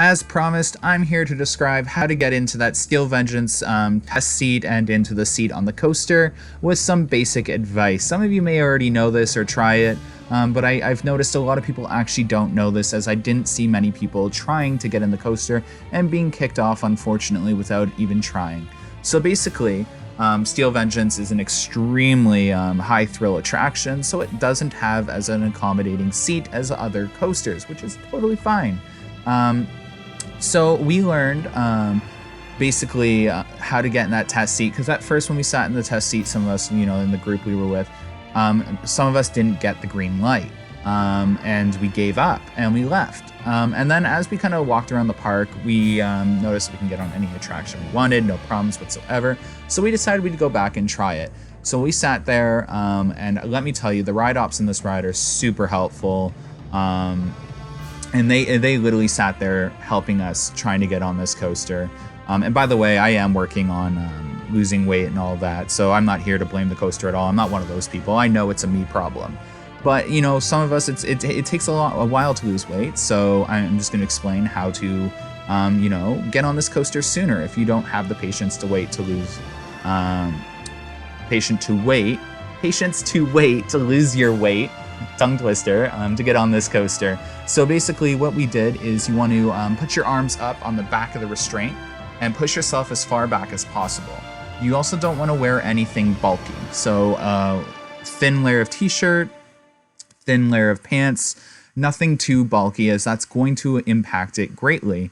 As promised, I'm here to describe how to get into that Steel Vengeance test seat and into the seat on the coaster with some basic advice. Some of you may already know this or try it, but I've noticed a lot of people actually don't know this, as I didn't see many people trying to get in the coaster and being kicked off, unfortunately, without even trying. So basically, Steel Vengeance is an extremely high thrill attraction, so it doesn't have as an accommodating seat as other coasters, which is totally fine. So we learned basically how to get in that test seat, because at first when we sat in the test seat, some of us, in the group we were with, some of us didn't get the green light, and we gave up and we left. And then as we kind of walked around the park, we noticed we can get on any attraction we wanted, no problems whatsoever. So we decided we'd go back and try it. So we sat there, and let me tell you, the ride ops in this ride are super helpful. And they literally sat there helping us trying to get on this coaster. And by the way, I am working on losing weight and all that, so I'm not here to blame the coaster at all. I'm not one of those people. I know it's a me problem. But some of us, it takes a while to lose weight, so I'm just going to explain how to get on this coaster sooner if you don't have the patience to wait to lose patience to wait to lose your weight. Tongue twister, to get on this coaster. So basically what we did is you want to put your arms up on the back of the restraint and push yourself as far back as possible. You also don't want to wear anything bulky. So thin layer of t-shirt, thin layer of pants, nothing too bulky, as that's going to impact it greatly.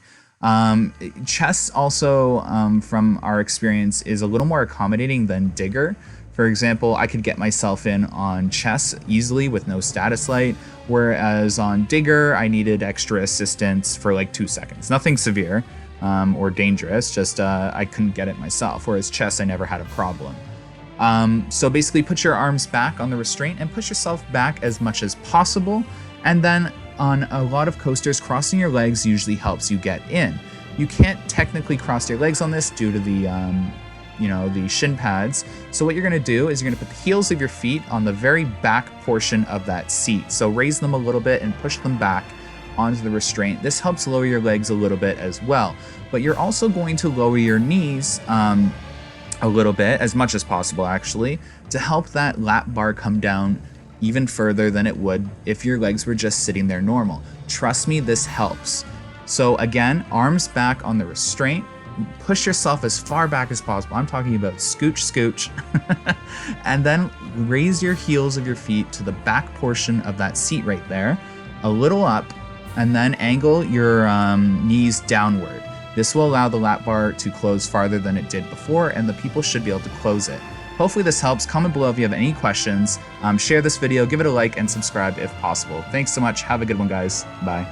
Chess also, from our experience, is a little more accommodating than Digger. For example, I could get myself in on chess easily with no status light, whereas on Digger, I needed extra assistance for like 2 seconds. Nothing severe or dangerous, just I couldn't get it myself, whereas chess, I never had a problem. So basically put your arms back on the restraint and push yourself back as much as possible. And then on a lot of coasters, crossing your legs usually helps you get in. You can't technically cross your legs on this due to the the shin pads. So what you're going to do is you're going to put the heels of your feet on the very back portion of that seat. So raise them a little bit and push them back onto the restraint. This helps lower your legs a little bit as well. But you're also going to lower your knees a little bit, as much as possible actually, to help that lap bar come down even further than it would if your legs were just sitting there normal. Trust me, this helps. So again, arms back on the restraint. Push yourself as far back as possible. I'm talking about scooch. And then raise your heels of your feet to the back portion of that seat right there, a little up, and then angle your knees downward. This will allow the lap bar to close farther than it did before, and the people should be able to close it. Hopefully this helps. Comment below if you have any questions. Share this video, give it a like, and subscribe if possible. Thanks so much. Have a good one, guys. Bye.